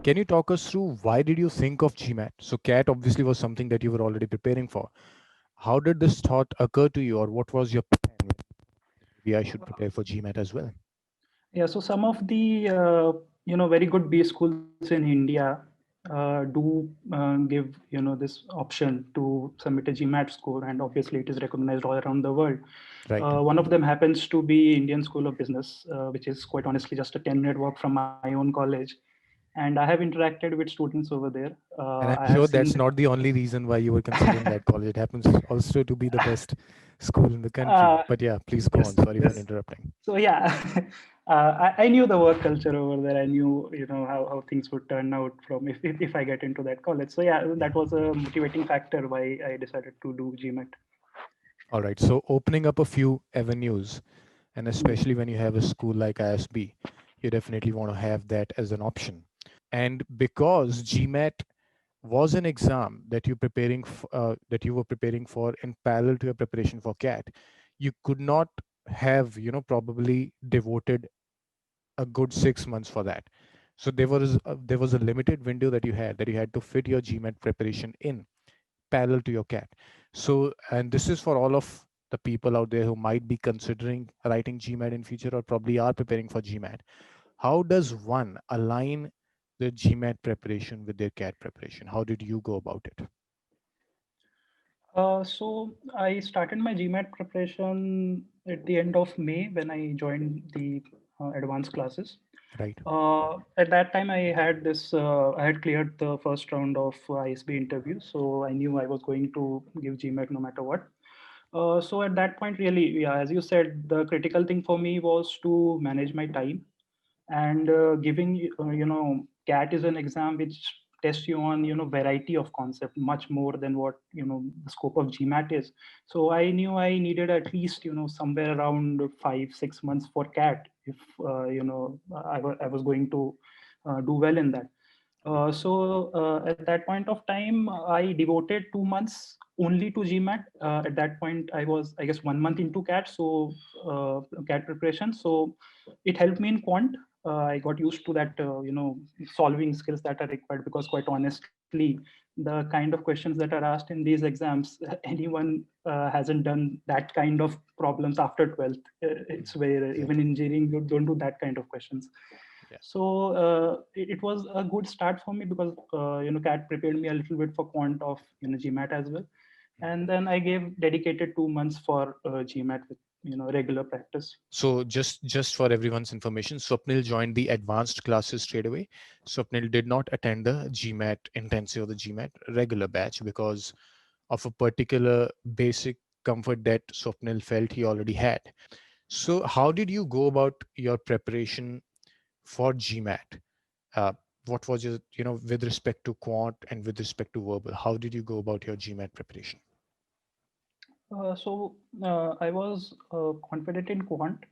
Can you talk us through why did you think of GMAT? So CAT obviously was something that you were already preparing for. How did this thought occur to you, or what was your plan? Maybe I should prepare for GMAT as well. Yeah, so some of the very good B schools in India do give this option to submit a GMAT score, and obviously it is recognized all around the world. Right. One of them happens to be Indian School of Business, which is quite honestly just a 10-minute walk from my own college. And I have interacted with students over there. And I'm I have sure seen. that's not the only reason why you were considering that college. It happens also to be the best school in the country. Uh, But yeah, please go on. yes, Sorry for yes. interrupting. So yeah, I knew the work culture over there. I knew how things would turn out from if I get into that college. So yeah, that was a motivating factor why I decided to do GMAT. All right. So opening up a few avenues, and especially when you have a school like ISB, you definitely want to have that as an option. And because GMAT was an exam that that you were preparing for in parallel to your preparation for CAT, you could not have probably devoted a good 6 months for that. So there was a limited window that you had to fit your GMAT preparation in parallel to your CAT. So, and this is for all of the people out there who might be considering writing GMAT in future or probably are preparing for GMAT. How does one align the GMAT preparation with their CAT preparation? How did you go about it? So I started my GMAT preparation at the end of May when I joined the advanced classes. Right. At that time, I had this. I had cleared the first round of ISB interview, so I knew I was going to give GMAT no matter what. So at that point, really, yeah, as you said, the critical thing for me was to manage my time, and giving CAT is an exam which tests you on variety of concept much more than what the scope of GMAT is. So I knew I needed at least somewhere around 5 6 months for CAT if I was going to do well in that. So at that point of time, I devoted 2 months only to GMAT. At that point, I was, I guess, 1 month into CAT, so CAT preparation. So it helped me in quant. I got used to that, solving skills that are required because, quite honestly, the kind of questions that are asked in these exams, anyone hasn't done that kind of problems after 12th. It's where even Exactly. engineering, you don't do that kind of questions. Yeah. So it was a good start for me because CAT prepared me a little bit for quant of GMAT as well, and then I gave dedicated 2 months for GMAT with regular practice. So just for everyone's information, Swapnil joined the advanced classes straight away. Swapnil did not attend the GMAT intensive or the GMAT regular batch because of a particular basic comfort that Swapnil felt he already had. So how did you go about your preparation for GMAT? Uh, what was your, with respect to quant and with respect to verbal, how did you go about your GMAT preparation? So I was confident in quant.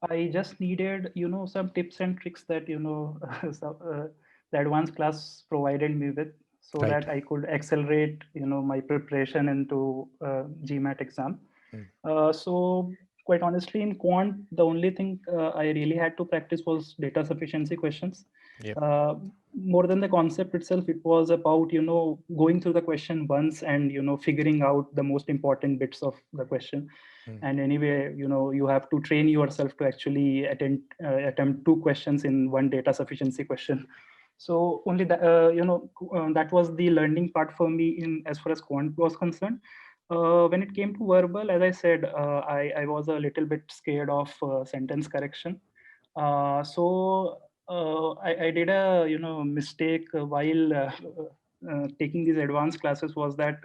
I just needed, some tips and tricks that, the advanced class provided me with so Right. that I could accelerate, my preparation into GMAT exam. Mm. So quite honestly, in quant, the only thing I really had to practice was data sufficiency questions. Yep. Uh, More than the concept itself, it was about going through the question once and figuring out the most important bits of the question. Mm. And anyway, you have to train yourself to actually attempt two questions in one data sufficiency question. So only that that was the learning part for me in as far as quant was concerned. When it came to verbal, as I said, I was a little bit scared of sentence correction. So I did a mistake while taking these advanced classes was that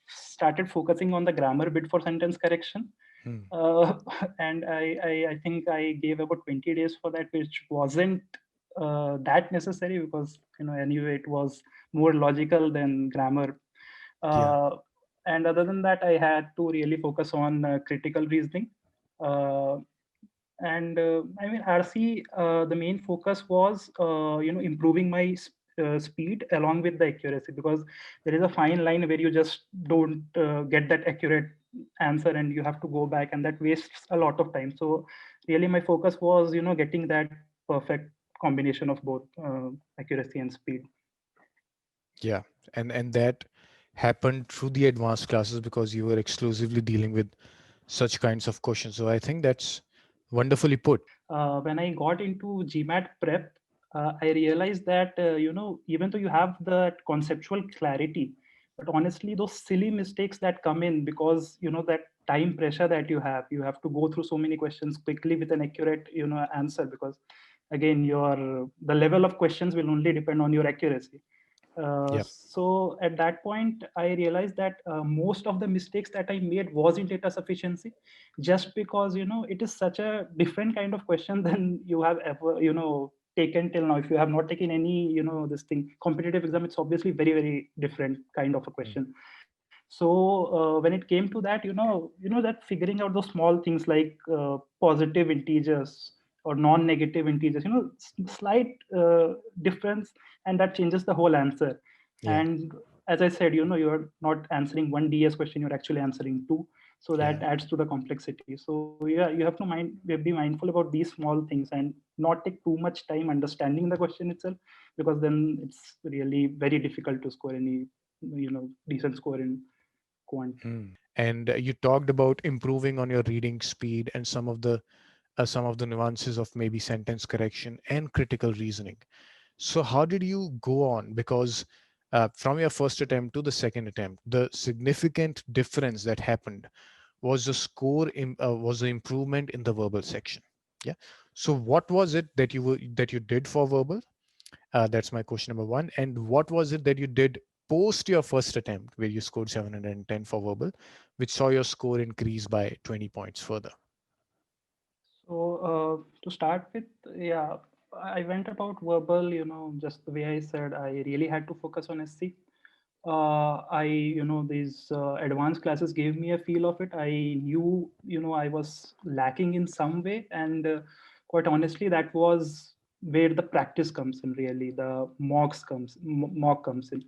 started focusing on the grammar bit for sentence correction. Mm. Uh, and I think I gave about 20 days for that, which wasn't that necessary because anyway it was more logical than grammar. Yeah. uh, and other than that, I had to really focus on critical reasoning. uh, and I mean, RC, the main focus was improving my speed along with the accuracy, because there is a fine line where you just don't get that accurate answer and you have to go back, and that wastes a lot of time. So really my focus was getting that perfect combination of both accuracy and speed. Yeah, and that happened through the advanced classes because you were exclusively dealing with such kinds of questions. So I think that's wonderfully put. When I got into GMAT prep, I realized that even though you have that conceptual clarity, but honestly, those silly mistakes that come in because that time pressure that you have to go through so many questions quickly with an accurate answer, because again your the level of questions will only depend on your accuracy. Yeah. So at that point, I realized that most of the mistakes that I made was in data sufficiency, just because it is such a different kind of question than you have ever taken till now. If you have not taken any this thing competitive exam, it's obviously very very different kind of a Mm. question. So when it came to that, that figuring out those small things like positive integers or non-negative integers, slight difference, and that changes the whole answer. Yeah. And as I said, you're not answering one DS question, you're actually answering two, so that Yeah. adds to the complexity. So yeah, you have to be mindful about these small things and not take too much time understanding the question itself, because then it's really very difficult to score any decent score in quant. And you talked about improving on your reading speed and some of the nuances of maybe sentence correction and critical reasoning. So how did you go on? Because from your first attempt to the second attempt, the significant difference that happened was was the improvement in the verbal section. Yeah. So what was it that that you did for verbal? That's my question number one. And what was it that you did post your first attempt where you scored 710 for verbal, which saw your score increase by 20 points further? So to start with, yeah, I went about verbal, just the way I said. I really had to focus on SC. These advanced classes gave me a feel of it. I knew, I was lacking in some way, and quite honestly, that was where the practice comes in. Really, the mock comes in.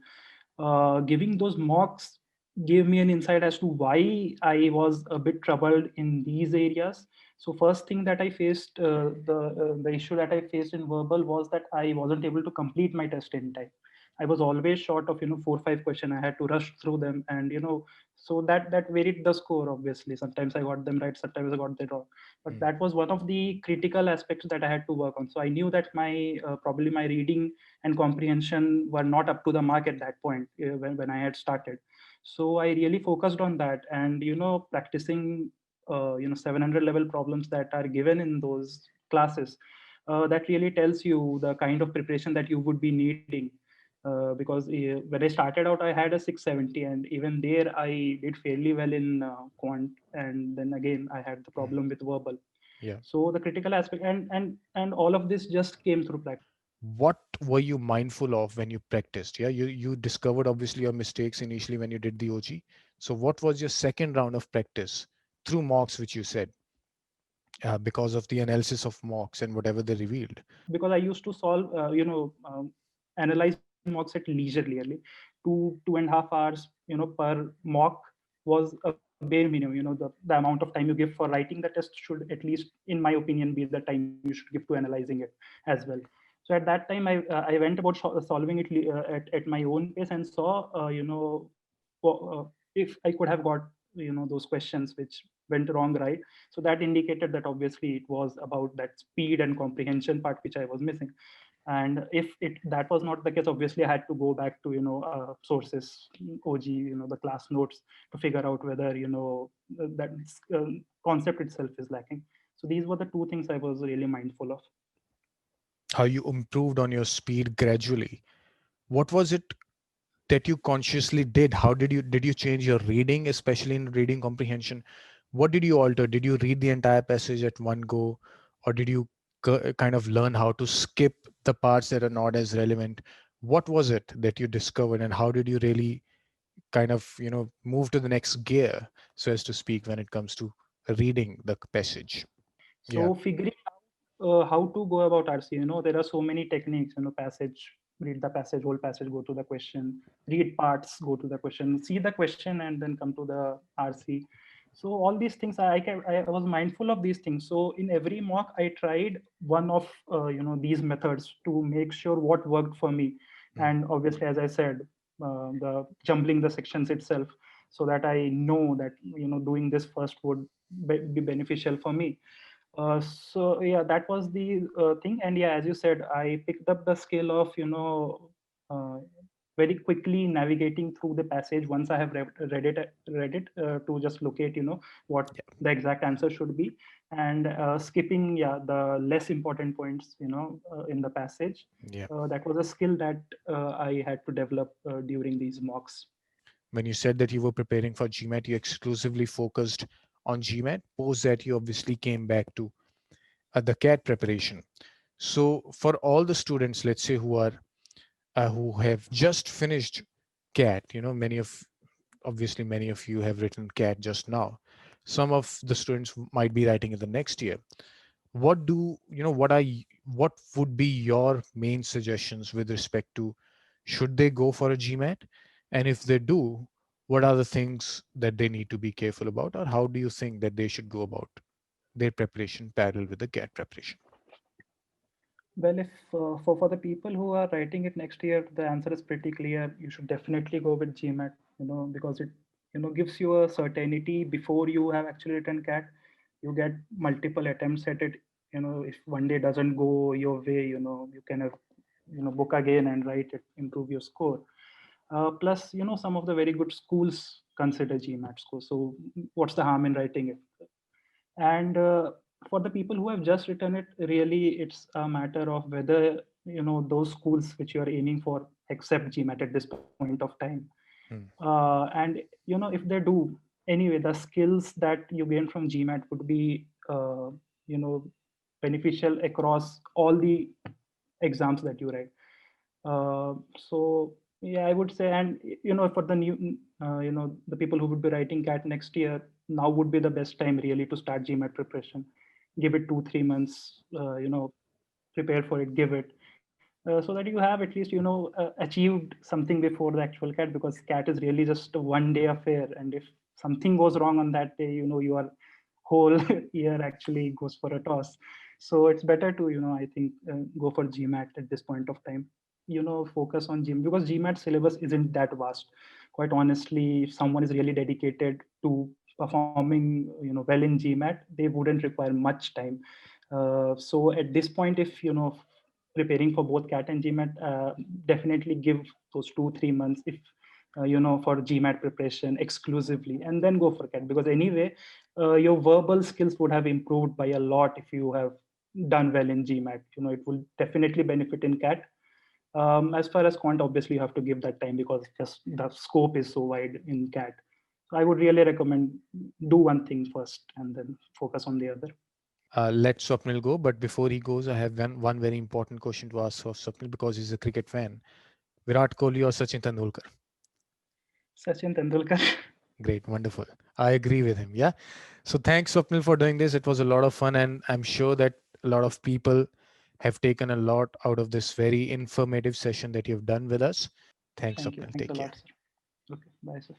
Giving those mocks gave me an insight as to why I was a bit troubled in these areas. So first thing that I faced, the issue that I faced in verbal was that I wasn't able to complete my test in time. I was always short of 4 5 questions. I had to rush through them, and so that varied the score. Obviously, sometimes I got them right, sometimes I got them wrong. But Mm. that was one of the critical aspects that I had to work on. So I knew that my probably my reading and comprehension were not up to the mark at that point when I had started. So I really focused on that, and practicing 700 level problems that are given in those classes, that really tells you the kind of preparation that you would be needing. Because when I started out, I had a 670, and even there I did fairly well in quant, and then again I had the Mm. problem with verbal. Yeah. So the critical aspect, and all of this just came through practice. What were you mindful of when you practiced? Yeah, you discovered obviously your mistakes initially when you did the OG. So what was your second round of practice through mocks, which you said because of the analysis of mocks and whatever they revealed? Because I used to solve, analyze mocks at leisurely, early, 2.5 hours, per mock was a bare minimum. The amount of time you give for writing the test should, at least in my opinion, be the time you should give to analyzing it as well. So at that time, I went about solving it at my own pace and saw, if I could have got those questions which went wrong, right. So that indicated that obviously it was about that speed and comprehension part which I was missing. And if it that was not the case, obviously I had to go back to sources, OG, the class notes, to figure out whether that concept itself is lacking. So these were the two things I was really mindful of. How you improved on your speed gradually? What was it that you consciously did? How did you change your reading, especially in reading comprehension? What did you alter? Did you read the entire passage at one go, or did you kind of learn how to skip the parts that are not as relevant? What was it that you discovered, and how did you really kind of move to the next gear, so as to speak, when it comes to reading the passage? Yeah. So figuring how to go about RC, there are so many techniques, passage, read the passage, whole passage, go to the question, read parts, go to the question, see the question, and then come to the RC. So all these things, I was mindful of these things. So in every mock I tried one of these methods to make sure what worked for me. Mm. And obviously, as I said, the jumbling the sections itself, so that I know that doing this first would be beneficial for me. So yeah, that was the thing. And yeah, as you said, I picked up the skill of uh, very quickly navigating through the passage once I have read it to just locate what Yeah. the exact answer should be, and skipping the less important points in the passage. Yeah. That was a skill that I had to develop during these mocks. When you said that you were preparing for GMAT, you exclusively focused on GMAT. Post that, you obviously came back to the CAT preparation. So, for all the students, let's say who have just finished CAT, many of you have written CAT just now. Some of the students might be writing in the next year. What do you know? What would be your main suggestions with respect to should they go for a GMAT, and if they do, what are the things that they need to be careful about, or how do you think that they should go about their preparation parallel with the CAT preparation? Well, if for the people who are writing it next year, the answer is pretty clear. You should definitely go with GMAT, because it gives you a certainty before you have actually written CAT. You get multiple attempts at it. If one day doesn't go your way, you can have book again and write it, improve your score. Plus, some of the very good schools consider GMAT score. So what's the harm in writing it? And for the people who have just written it, really it's a matter of whether those schools which you are aiming for accept GMAT at this point of time. Hmm. And if they do, anyway, the skills that you gain from GMAT would be you know beneficial across all the exams that you write. So yeah, I would say, and for the new, the people who would be writing CAT next year, now would be the best time really to start GMAT preparation. Give it 2-3 months, prepare for it, give it, so that you have at least achieved something before the actual CAT, because CAT is really just a 1 day affair, and if something goes wrong on that day, your whole year actually goes for a toss. So it's better to I think go for GMAT at this point of time. Focus on GMAT, because GMAT syllabus isn't that vast. Quite honestly, if someone is really dedicated to performing well in GMAT, they wouldn't require much time. So at this point, if preparing for both CAT and GMAT, definitely give those 2-3 months if for GMAT preparation exclusively, and then go for CAT, because anyway your verbal skills would have improved by a lot if you have done well in GMAT. It will definitely benefit in CAT. As far as quant, obviously you have to give that time, because just the scope is so wide in CAT. So I would really recommend do one thing first and then focus on the other. Let Swapnil go, but before he goes, I have one very important question to ask of Swapnil because he's a cricket fan. Virat Kohli or Sachin Tendulkar? Sachin Tendulkar. Great, wonderful. I agree with him. Yeah. So thanks, Swapnil, for doing this. It was a lot of fun, and I'm sure that a lot of people have taken a lot out of this very informative session that you've done with us. Thanks, Thank you. Swapnil. Thanks Take a care. lot, sir. Okay, bye, sir.